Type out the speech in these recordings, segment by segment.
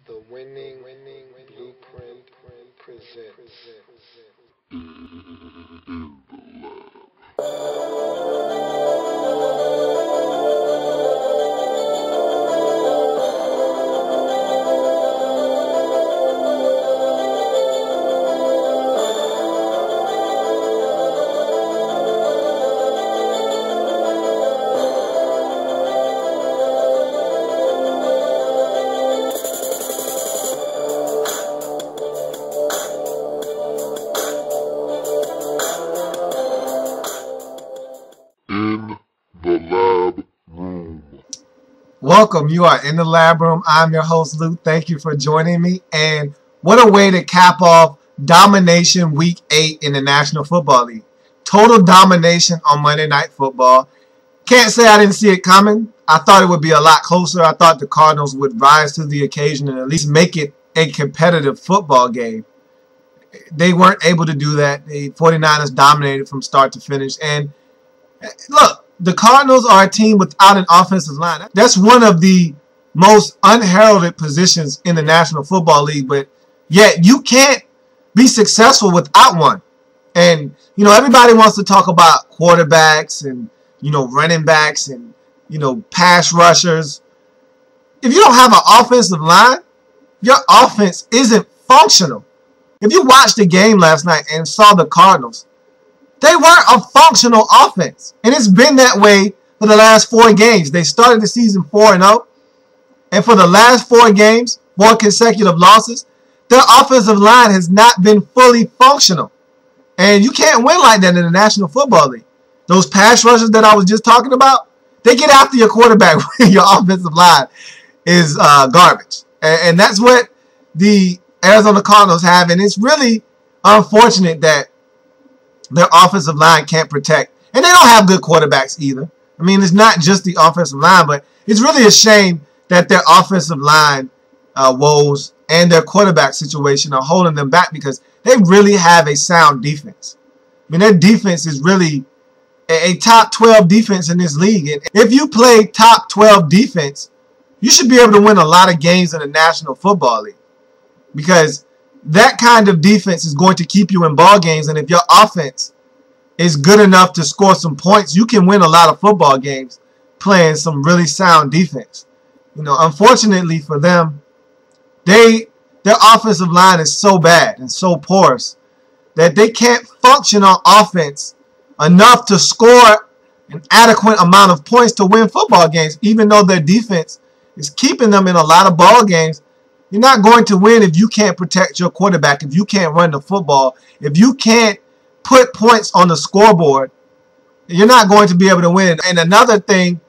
The winning blueprint presents. In the lab room. Welcome. You are in the lab room. I'm your host, Luke. Thank you for joining me. And what a way to cap off domination week 8 in the National Football League. Total domination on Monday Night Football. Can't say I didn't see it coming. I thought it would be a lot closer. I thought the Cardinals would rise to the occasion and at least make it a competitive football game. They weren't able to do that. The 49ers dominated from start to finish. And look, the Cardinals are a team without an offensive line. That's one of the most unheralded positions in the National Football League, but yet you can't be successful without one. And, everybody wants to talk about quarterbacks and, running backs and, pass rushers. If you don't have an offensive line, your offense isn't functional. If you watched the game last night and saw the Cardinals, they weren't a functional offense. And it's been that way for the last 4 games. They started the season 4-0. And for the last 4 games, 4 consecutive losses, their offensive line has not been fully functional. And you can't win like that in the National Football League. Those pass rushers that I was just talking about, they get after your quarterback when your offensive line is garbage. And that's what the Arizona Cardinals have. And it's really unfortunate that their offensive line can't protect. And they don't have good quarterbacks either. I mean, it's not just the offensive line, but it's really a shame that their offensive line woes and their quarterback situation are holding them back because they really have a sound defense. I mean, their defense is really a top 12 defense in this league. And if you play top 12 defense, you should be able to win a lot of games in the National Football League because that kind of defense is going to keep you in ball games, and if your offense is good enough to score some points, you can win a lot of football games playing some really sound defense. Unfortunately for them, their offensive line is so bad and so porous that they can't function on offense enough to score an adequate amount of points to win football games, even though their defense is keeping them in a lot of ball games. You're not going to win if you can't protect your quarterback, if you can't run the football, if you can't put points on the scoreboard. You're not going to be able to win. And another thing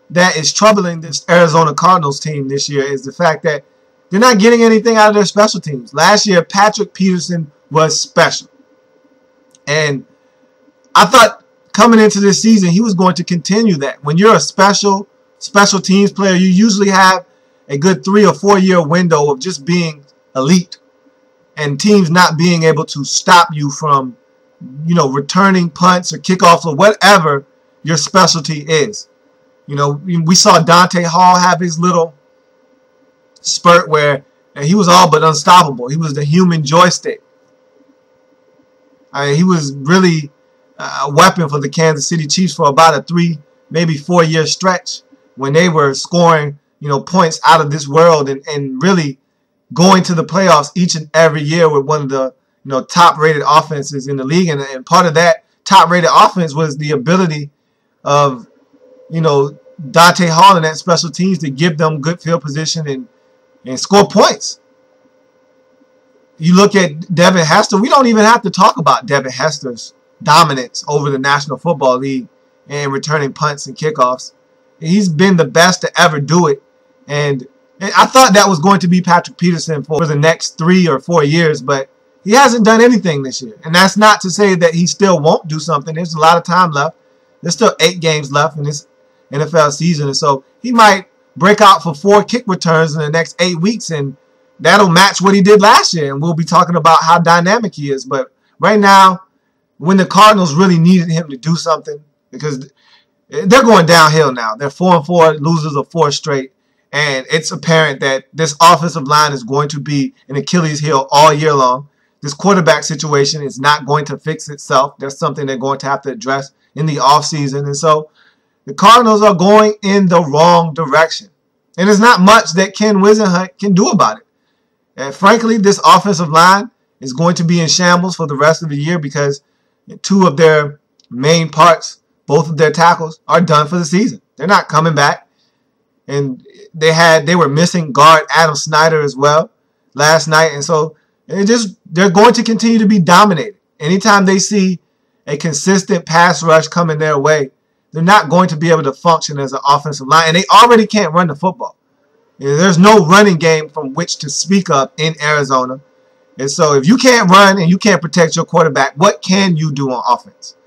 that is troubling this Arizona Cardinals team this year is the fact that they're not getting anything out of their special teams. Last year, Patrick Peterson was special. And I thought coming into this season, he was going to continue that. When you're a special teams player, you usually have a good 3 or 4 year window of just being elite and teams not being able to stop you from, returning punts or kickoffs or whatever your specialty is. We saw Dante Hall have his little spurt where he was all but unstoppable. He was the human joystick. He was really a weapon for the Kansas City Chiefs for about a 3, maybe 4 year stretch when they were scoring points out of this world and really going to the playoffs each and every year with one of the top-rated offenses in the league. And part of that top-rated offense was the ability of Dante Hall and that special teams to give them good field position and score points. You look at Devin Hester. We don't even have to talk about Devin Hester's dominance over the National Football League and returning punts and kickoffs. He's been the best to ever do it. And I thought that was going to be Patrick Peterson for the next 3 or 4 years, but he hasn't done anything this year. And that's not to say that he still won't do something. There's a lot of time left. There's still 8 games left in this NFL season. And so he might break out for 4 kick returns in the next 8 weeks, and that'll match what he did last year. And we'll be talking about how dynamic he is. But right now, when the Cardinals really needed him to do something, because they're going downhill now. They're 4-4, losers of 4 straight. And it's apparent that this offensive line is going to be an Achilles heel all year long. This quarterback situation is not going to fix itself. That's something they're going to have to address in the offseason. And so the Cardinals are going in the wrong direction. And there's not much that Ken Whisenhunt can do about it. And frankly, this offensive line is going to be in shambles for the rest of the year because two of their main parts, both of their tackles, are done for the season. They're not coming back. And they were missing guard Adam Snyder as well last night. And so they're going to continue to be dominated. Anytime they see a consistent pass rush coming their way, they're not going to be able to function as an offensive line. And they already can't run the football. There's no running game from which to speak of in Arizona. And so if you can't run and you can't protect your quarterback, what can you do on offense?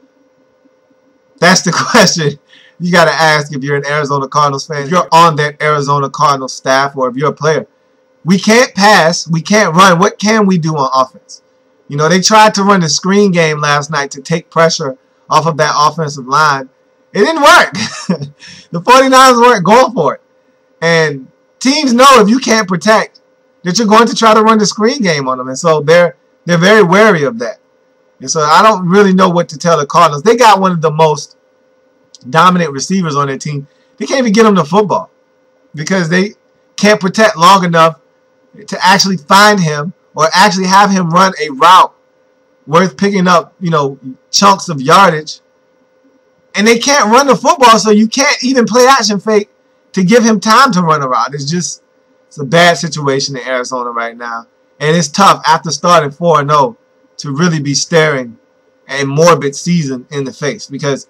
That's the question you got to ask if you're an Arizona Cardinals fan. If you're on that Arizona Cardinals staff or if you're a player. We can't pass. We can't run. What can we do on offense? You know, they tried to run the screen game last night to take pressure off of that offensive line. It didn't work. The 49ers weren't going for it. And teams know if you can't protect that you're going to try to run the screen game on them. And so they're very wary of that. And so I don't really know what to tell the Cardinals. They got one of the most dominant receivers on their team. They can't even get them the football because they can't protect long enough to actually find him or actually have him run a route worth picking up, you know, chunks of yardage. And they can't run the football, so you can't even play action fake to give him time to run a route. It's a bad situation in Arizona right now. And it's tough after starting 4-0 to really be staring a morbid season in the face because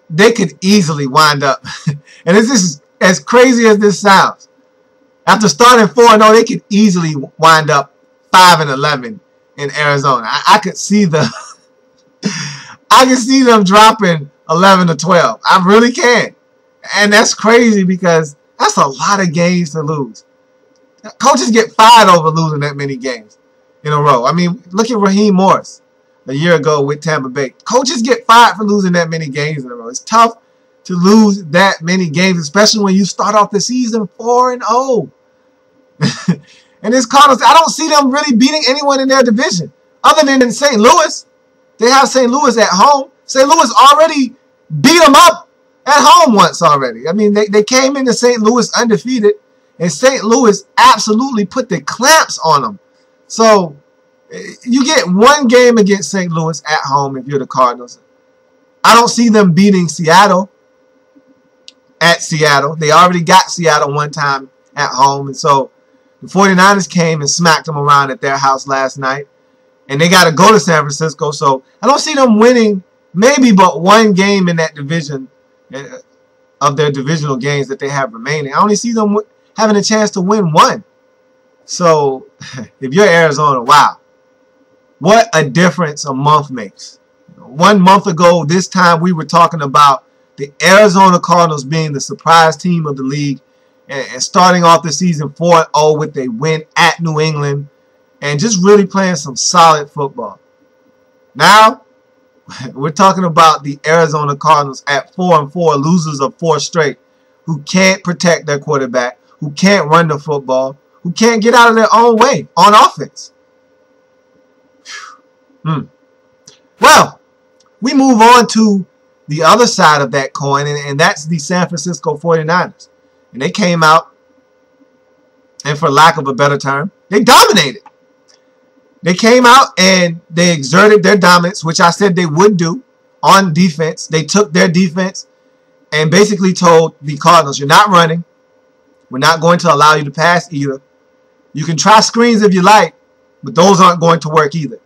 they could easily wind up. And this is as crazy as this sounds. After starting 4-0, they could easily wind up 5-11 in Arizona. I could see I can see them dropping 11-12. I really can. And that's crazy because that's a lot of games to lose. Coaches get fired over losing that many games in a row. I mean, look at Raheem Morris a year ago with Tampa Bay. Coaches get fired for losing that many games in a row. It's tough to lose that many games, especially when you start off the season 4-0. And this Cardinals, I don't see them really beating anyone in their division other than in St. Louis. They have St. Louis at home. St. Louis already beat them up at home once already. I mean, they came into St. Louis undefeated, and St. Louis absolutely put the clamps on them. So you get one game against St. Louis at home if you're the Cardinals. I don't see them beating Seattle at Seattle. They already got Seattle one time at home, and so the 49ers came and smacked them around at their house last night. And they got to go to San Francisco. So I don't see them winning maybe but one game in that division of their divisional games that they have remaining. I only see them having a chance to win one. So if you're Arizona, wow. What a difference a month makes. 1 month ago, this time we were talking about the Arizona Cardinals being the surprise team of the league and starting off the season 4-0 with a win at New England. And just really playing some solid football. Now, we're talking about the Arizona Cardinals at 4-4, losers of 4 straight, who can't protect their quarterback, who can't run the football, who can't get out of their own way on offense. Well, we move on to the other side of that coin, and that's the San Francisco 49ers. And they came out, and for lack of a better term, they dominated. They came out and they exerted their dominance, which I said they would do on defense. They took their defense and basically told the Cardinals, you're not running. We're not going to allow you to pass either. You can try screens if you like, but those aren't going to work either.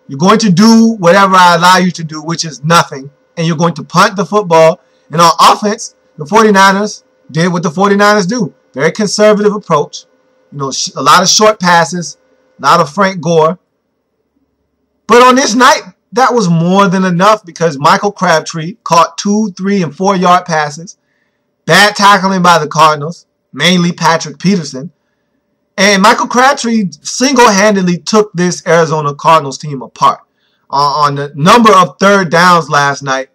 You're going to do whatever I allow you to do, which is nothing, and you're going to punt the football. And on offense, the 49ers did what the 49ers do. Very conservative approach. You know, a lot of short passes. Not of Frank Gore. But on this night, that was more than enough because Michael Crabtree caught 2, 3, and 4-yard passes. Bad tackling by the Cardinals, mainly Patrick Peterson. And Michael Crabtree single-handedly took this Arizona Cardinals team apart. On the number of third downs last night,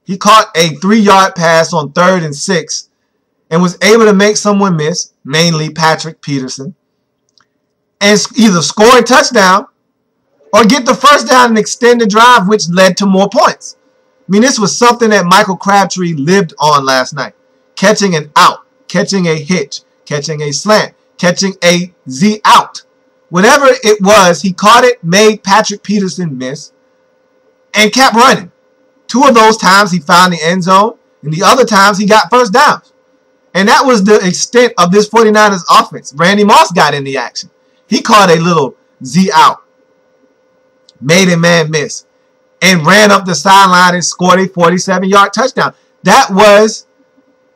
he caught a 3-yard pass on 3rd and 6 and was able to make someone miss, mainly Patrick Peterson, and either score a touchdown or get the first down and extend the drive, which led to more points. I mean, this was something that Michael Crabtree lived on last night. Catching an out, catching a hitch, catching a slant, catching a Z out. Whatever it was, he caught it, made Patrick Peterson miss, and kept running. 2 of those times he found the end zone, and the other times he got first downs. And that was the extent of this 49ers offense. Randy Moss got in the action. He caught a little Z out, made a man miss, and ran up the sideline and scored a 47-yard touchdown. That was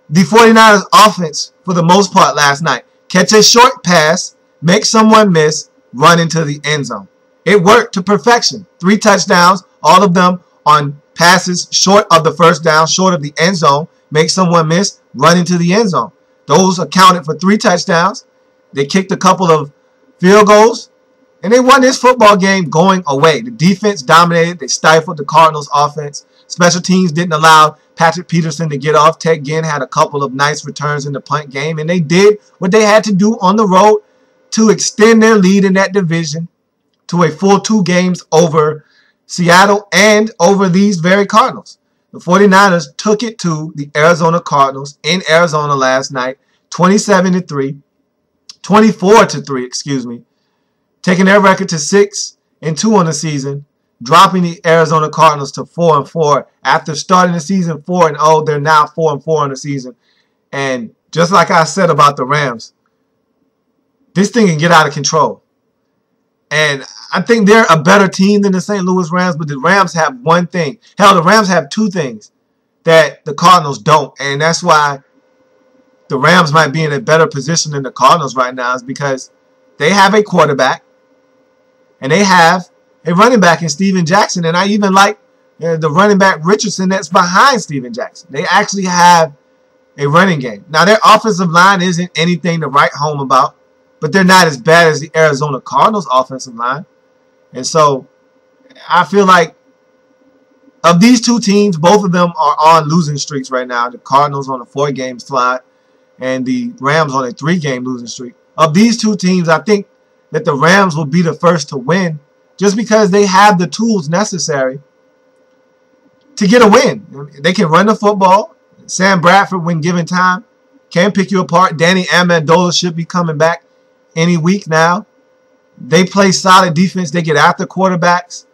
the 49ers offense for the most part last night. Catch a short pass, make someone miss, run into the end zone. It worked to perfection. 3 touchdowns, all of them on passes short of the first down, short of the end zone, make someone miss, run into the end zone. Those accounted for 3 touchdowns. They kicked a couple of field goals, and they won this football game going away. The defense dominated. They stifled the Cardinals' offense. Special teams didn't allow Patrick Peterson to get off. Ted Ginn had a couple of nice returns in the punt game, and they did what they had to do on the road to extend their lead in that division to a full 2 games over Seattle and over these very Cardinals. The 49ers took it to the Arizona Cardinals in Arizona last night, 24-3, taking their record to 6-2 on the season, dropping the Arizona Cardinals to 4-4 after starting the season 4-0. They're now 4-4 on the season. And just like I said about the Rams, this thing can get out of control. And I think they're a better team than the St. Louis Rams, but the Rams have one thing. Hell, the Rams have 2 things that the Cardinals don't. And that's why the Rams might be in a better position than the Cardinals right now, is because they have a quarterback and they have a running back in Steven Jackson. And I even like the running back Richardson that's behind Steven Jackson. They actually have a running game. Now, their offensive line isn't anything to write home about, but they're not as bad as the Arizona Cardinals offensive line. And so I feel like of these 2 teams, both of them are on losing streaks right now. The Cardinals on a 4-game slide and the Rams on a 3-game losing streak. Of these 2 teams, I think that the Rams will be the first to win just because they have the tools necessary to get a win. They can run the football. Sam Bradford, when given time, can pick you apart. Danny Amendola should be coming back any week now. They play solid defense. They get after quarterbacks.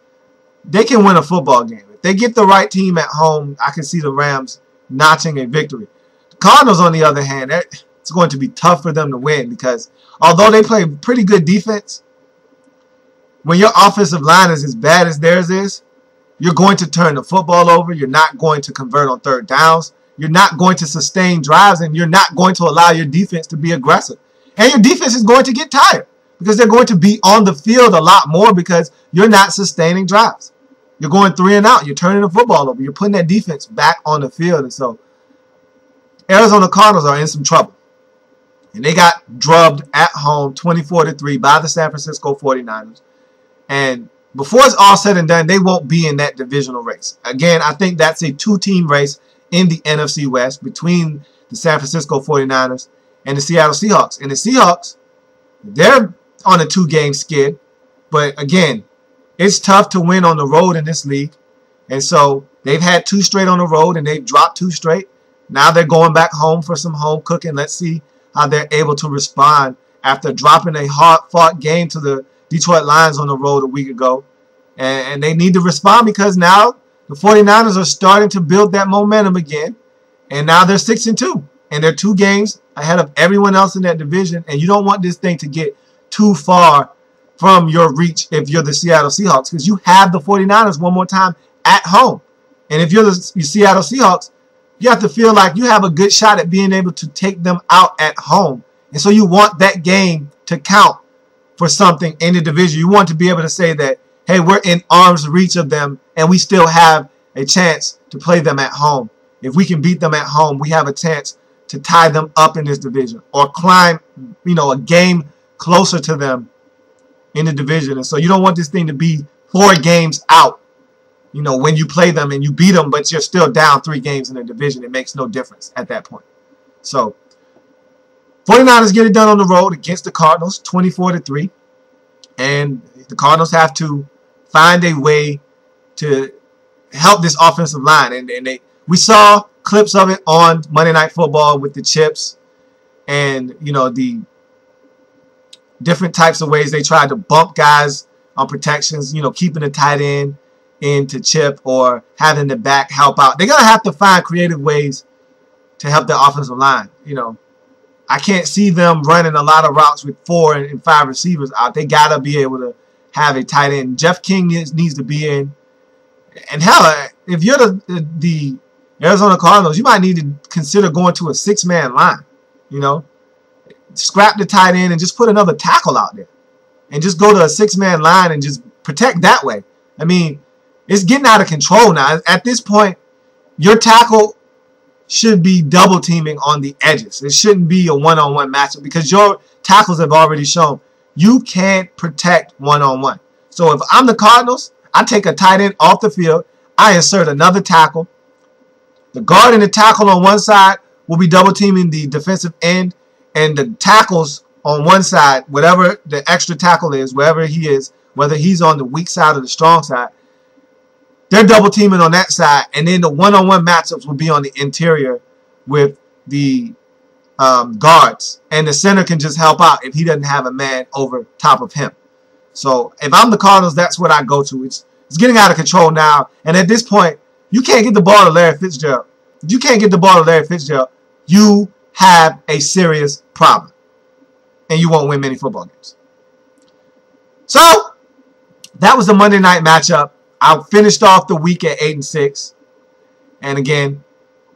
They can win a football game. If they get the right team at home, I can see the Rams notching a victory. The Cardinals, on the other hand, it's going to be tough for them to win because although they play pretty good defense, when your offensive line is as bad as theirs is, you're going to turn the football over. You're not going to convert on 3rd downs. You're not going to sustain drives, and you're not going to allow your defense to be aggressive. And your defense is going to get tired because they're going to be on the field a lot more because you're not sustaining drives. You're going 3 and out. You're turning the football over. You're putting that defense back on the field. And so Arizona Cardinals are in some trouble. And they got drubbed at home 24-3 by the San Francisco 49ers. And before it's all said and done, they won't be in that divisional race. Again, I think that's a 2-team race in the NFC West between the San Francisco 49ers and the Seattle Seahawks. And the Seahawks, they're on a 2-game skid. But again, it's tough to win on the road in this league. And so they've had 2 straight on the road and they've dropped 2 straight. Now they're going back home for some home cooking. Let's see how they're able to respond after dropping a hard-fought game to the Detroit Lions on the road a week ago. And they need to respond because now the 49ers are starting to build that momentum again. And now they're 6-2. And they're 2 games ahead of everyone else in that division. And you don't want this thing to get too far from your reach if you're the Seattle Seahawks, because you have the 49ers one more time at home. And if you're the Seattle Seahawks, you have to feel like you have a good shot at being able to take them out at home. And so you want that game to count for something in the division. You want to be able to say that, hey, we're in arm's reach of them and we still have a chance to play them at home. If we can beat them at home, we have a chance to tie them up in this division or climb, a game closer to them in the division. And so you don't want this thing to be 4 games out, when you play them and you beat them, but you're still down 3 games in the division. It makes no difference at that point. So 49ers get it done on the road against the Cardinals, 24-3. And the Cardinals have to find a way to help this offensive line. And we saw clips of it on Monday Night Football with the chips and, you know, the different types of ways they tried to bump guys on protections, you know, keeping the tight end into chip or having the back help out. They're going to have to find creative ways to help their offensive line. You know, I can't see them running a lot of routes with 4 and 5 receivers out. They got to be able to have a tight end. Jeff King needs to be in. And hell, if you're the Arizona Cardinals, you might need to consider going to a 6-man line. You know, scrap the tight end and just put another tackle out there. And just go to a 6-man line and just protect that way. I mean, it's getting out of control now. At this point, your tackle should be double teaming on the edges. It shouldn't be a one-on-one matchup because your tackles have already shown you can't protect one-on-one. So if I'm the Cardinals, I take a tight end off the field. I insert another tackle. The guard and the tackle on one side will be double teaming the defensive end, and the tackles on one side, whatever the extra tackle is, wherever he is, whether he's on the weak side or the strong side, they're double teaming on that side, and then the one-on-one matchups will be on the interior with the guards, and the center can just help out if he doesn't have a man over top of him. So if I'm the Cardinals, that's what I go to. It's getting out of control now, and at this point, you can't get the ball to Larry Fitzgerald. If you can't get the ball to Larry Fitzgerald, you have a serious problem, and you won't win many football games. So that was the Monday night matchup. I finished off the week at 8-6, and again,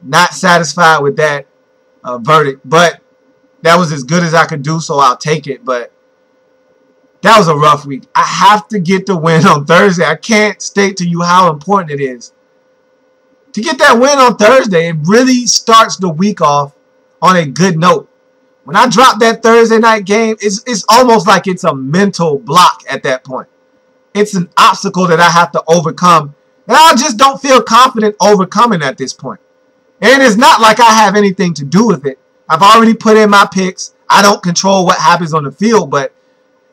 not satisfied with that verdict, but that was as good as I could do, so I'll take it. But that was a rough week. I have to get the win on Thursday. I can't state to you how important it is to get that win on Thursday. It really starts the week off on a good note. When I drop that Thursday night game, it's almost like it's a mental block at that point. It's an obstacle that I have to overcome, and I just don't feel confident overcoming at this point. And it's not like I have anything to do with it. I've already put in my picks. I don't control what happens on the field, but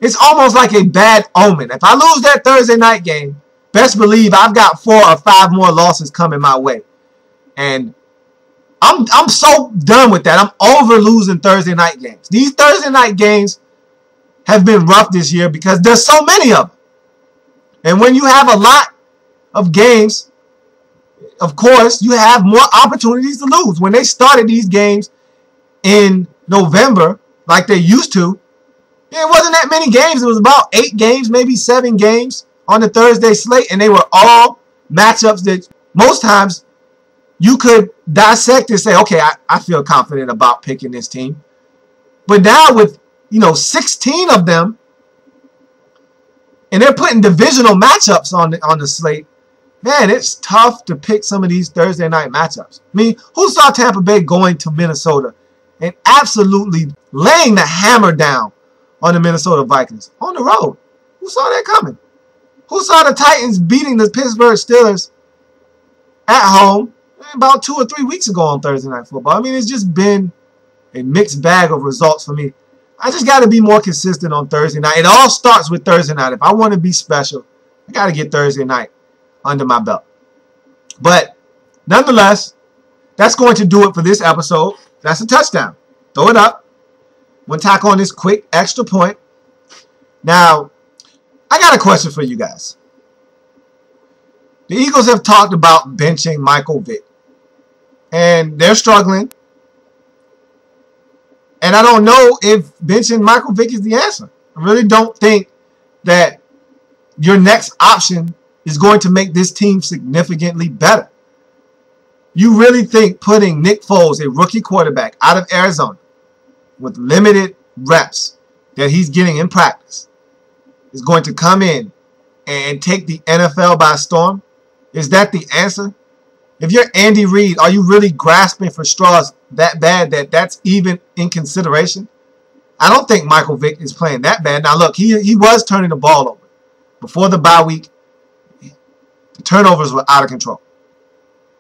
it's almost like a bad omen. If I lose that Thursday night game, best believe I've got 4 or 5 more losses coming my way. And I'm so done with that. I'm over losing Thursday night games. These Thursday night games have been rough this year because there's so many of them. And when you have a lot of games, of course, you have more opportunities to lose. When they started these games in November, like they used to, it wasn't that many games. It was about 8 games, maybe 7 games on the Thursday slate, and they were all matchups that most times you could dissect and say, okay, I feel confident about picking this team. But now with, 16 of them, and they're putting divisional matchups on the slate, man, it's tough to pick some of these Thursday night matchups. I mean, who saw Tampa Bay going to Minnesota and absolutely laying the hammer down on the Minnesota Vikings on the road? Who saw that coming? Who saw the Titans beating the Pittsburgh Steelers at home about 2 or 3 weeks ago on Thursday Night Football? I mean, it's just been a mixed bag of results for me. I just got to be more consistent on Thursday night. It all starts with Thursday night. If I want to be special, I got to get Thursday night under my belt. But nonetheless, that's going to do it for this episode. That's a touchdown. Throw it up. We'll tack on this quick extra point. Now, I got a question for you guys. The Eagles have talked about benching Michael Vick, and they're struggling. And I don't know if benching Michael Vick is the answer. I really don't think that your next option is going to make this team significantly better. You really think putting Nick Foles, a rookie quarterback out of Arizona, with limited reps that he's getting in practice, is going to come in and take the NFL by storm? Is that the answer? If you're Andy Reid, are you really grasping for straws that bad that that's even in consideration? I don't think Michael Vick is playing that bad. Now, look, he was turning the ball over. Before the bye week, the turnovers were out of control.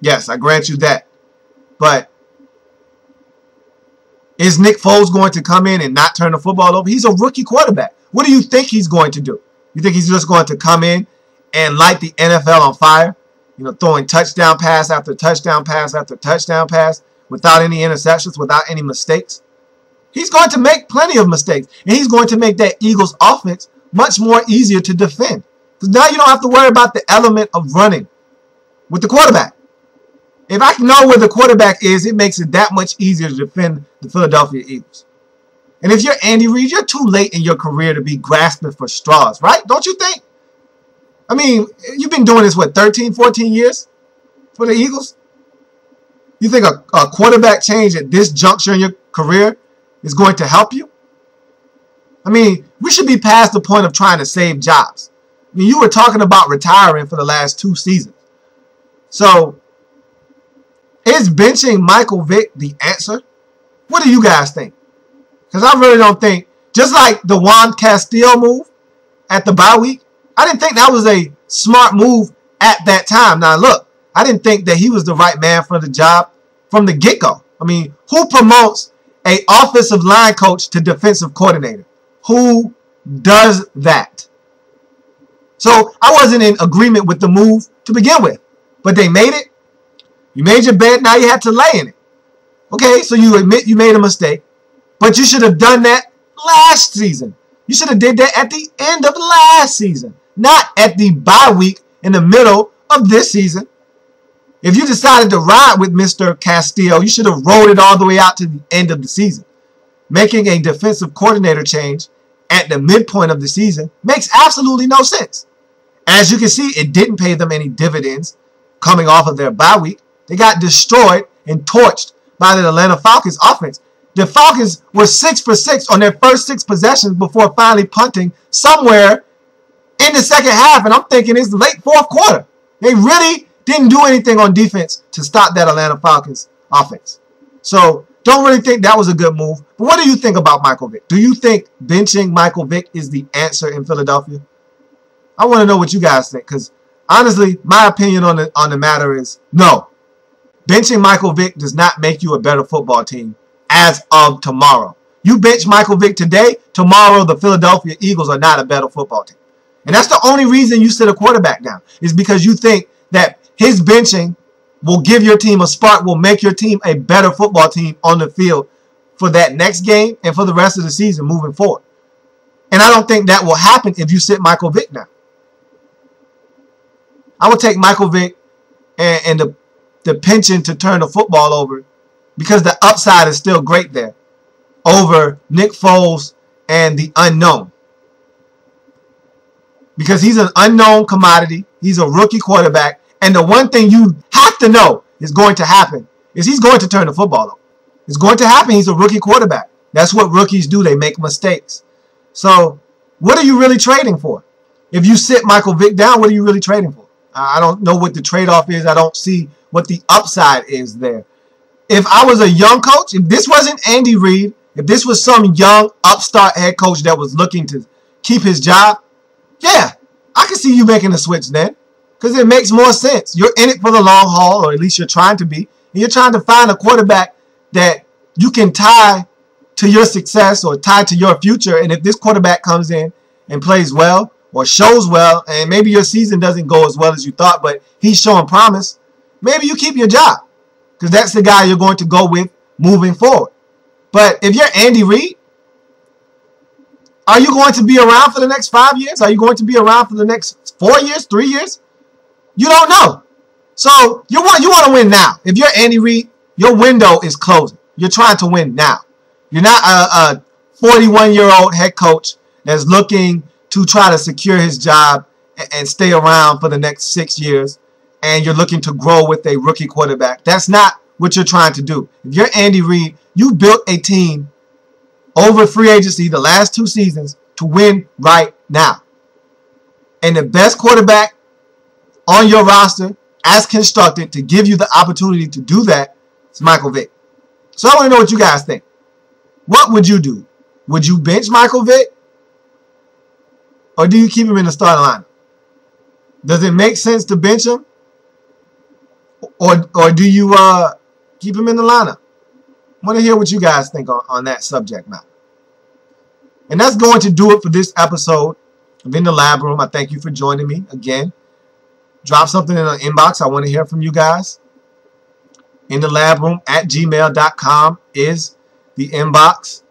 Yes, I grant you that. But Is Nick Foles going to come in and not turn the football over? He's a rookie quarterback. What do you think he's going to do? You think he's just going to come in and light the NFL on fire? You know, throwing touchdown pass after touchdown pass after touchdown pass without any interceptions, without any mistakes? He's going to make plenty of mistakes. And he's going to make that Eagles offense much more easier to defend. Because now you don't have to worry about the element of running with the quarterback. If I know where the quarterback is, it makes it that much easier to defend the Philadelphia Eagles. And if you're Andy Reid, you're too late in your career to be grasping for straws, right? Don't you think? I mean, you've been doing this, what, 13, 14 years for the Eagles? You think a quarterback change at this juncture in your career is going to help you? I mean, we should be past the point of trying to save jobs. I mean, you were talking about retiring for the last 2 seasons. So, is benching Michael Vick the answer? What do you guys think? Because I really don't think, just like the Juan Castillo move at the bye week, I didn't think that was a smart move at that time. Now, look, I didn't think that he was the right man for the job from the get-go. I mean, who promotes an offensive line coach to defensive coordinator? Who does that? So I wasn't in agreement with the move to begin with. But they made it. You made your bed, now you have to lay in it. Okay, so you admit you made a mistake. But you should have done that last season. You should have did that at the end of last season. Not at the bye week in the middle of this season. If you decided to ride with Mr. Castillo, you should have rolled it all the way out to the end of the season. Making a defensive coordinator change at the midpoint of the season makes absolutely no sense. As you can see, it didn't pay them any dividends coming off of their bye week. They got destroyed and torched by the Atlanta Falcons offense. The Falcons were 6 for 6 on their first 6 possessions before finally punting somewhere in the second half. And I'm thinking it's the late 4th quarter. They really didn't do anything on defense to stop that Atlanta Falcons offense. So don't really think that was a good move. But what do you think about Michael Vick? Do you think benching Michael Vick is the answer in Philadelphia? I want to know what you guys think, because honestly, my opinion on the matter is no. Benching Michael Vick does not make you a better football team as of tomorrow. You bench Michael Vick today, tomorrow the Philadelphia Eagles are not a better football team. And that's the only reason you sit a quarterback down, is because you think that his benching will give your team a spark, will make your team a better football team on the field for that next game and for the rest of the season moving forward. And I don't think that will happen if you sit Michael Vick down. I would take Michael Vick and the penchant to turn the football over, because the upside is still great there, over Nick Foles and the unknown. Because he's an unknown commodity. He's a rookie quarterback. And the one thing you have to know is going to happen is he's going to turn the football over. It's going to happen. He's a rookie quarterback. That's what rookies do. They make mistakes. So what are you really trading for? If you sit Michael Vick down, what are you really trading for? I don't know what the trade-off is. I don't see what the upside is there. If I was a young coach, if this wasn't Andy Reid, if this was some young upstart head coach that was looking to keep his job, yeah, I can see you making a switch then, because it makes more sense. You're in it for the long haul, or at least you're trying to be, and you're trying to find a quarterback that you can tie to your success or tie to your future. And if this quarterback comes in and plays well or shows well, and maybe your season doesn't go as well as you thought, but he's showing promise, maybe you keep your job, because that's the guy you're going to go with moving forward. But if you're Andy Reid, are you going to be around for the next 5 years? Are you going to be around for the next 4 years, 3 years? You don't know. So you want to win now. If you're Andy Reid, your window is closing. You're trying to win now. You're not a 41-year-old head coach that's looking to try to secure his job and stay around for the next 6 years, and you're looking to grow with a rookie quarterback. That's not what you're trying to do. If you're Andy Reid, you built a team over free agency the last 2 seasons to win right now. And the best quarterback on your roster, as constructed, to give you the opportunity to do that is Michael Vick. So I want to know what you guys think. What would you do? Would you bench Michael Vick? Or do you keep him in the starting lineup? Does it make sense to bench him? Or do you keep him in the lineup? want to hear what you guys think on that subject matter. And that's going to do it for this episode of In the Lab Room. I thank you for joining me again. Drop something in the inbox. I want to hear from you guys. In the Lab Room at gmail.com is the inbox.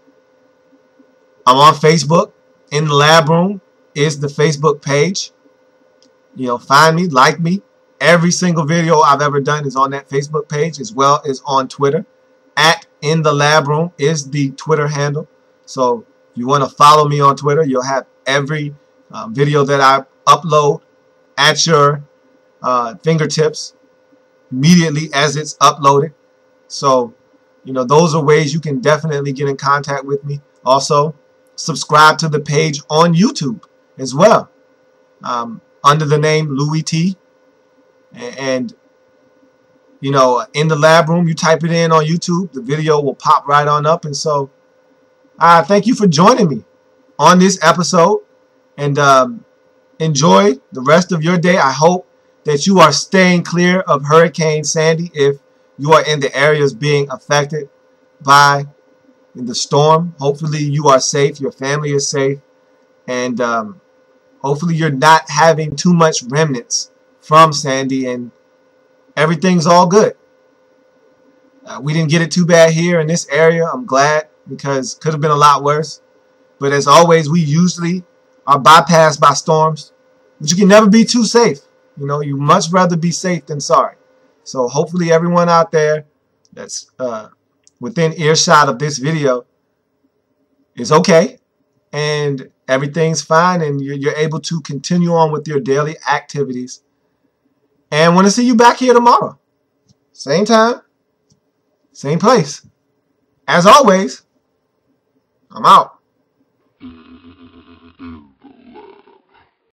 I'm on Facebook. In the Lab Room is the Facebook page. You know, find me, like me. Every single video I've ever done is on that Facebook page, as well as on Twitter. At In the Lab Room is the Twitter handle. So if you want to follow me on Twitter, you'll have every video that I upload at your fingertips immediately as it's uploaded. So, you know, those are ways you can definitely get in contact with me. Also, subscribe to the page on YouTube as well, under the name Louis T. And you know, In the Lab Room, you type it in on YouTube, the video will pop right on up. And so thank you for joining me on this episode, and enjoy the rest of your day. I hope that you are staying clear of Hurricane Sandy if you are in the areas being affected by the storm. Hopefully you are safe, your family is safe, and hopefully you're not having too much remnants from Sandy and everything's all good. We didn't get it too bad here in this area. I'm glad, because it could have been a lot worse. But as always, we usually are bypassed by storms. But you can never be too safe. You know, you much rather be safe than sorry. So hopefully everyone out there that's within earshot of this video is okay, and everything's fine, and you're able to continue on with your daily activities. And want to see you back here tomorrow. Same time, same place. As always, I'm out.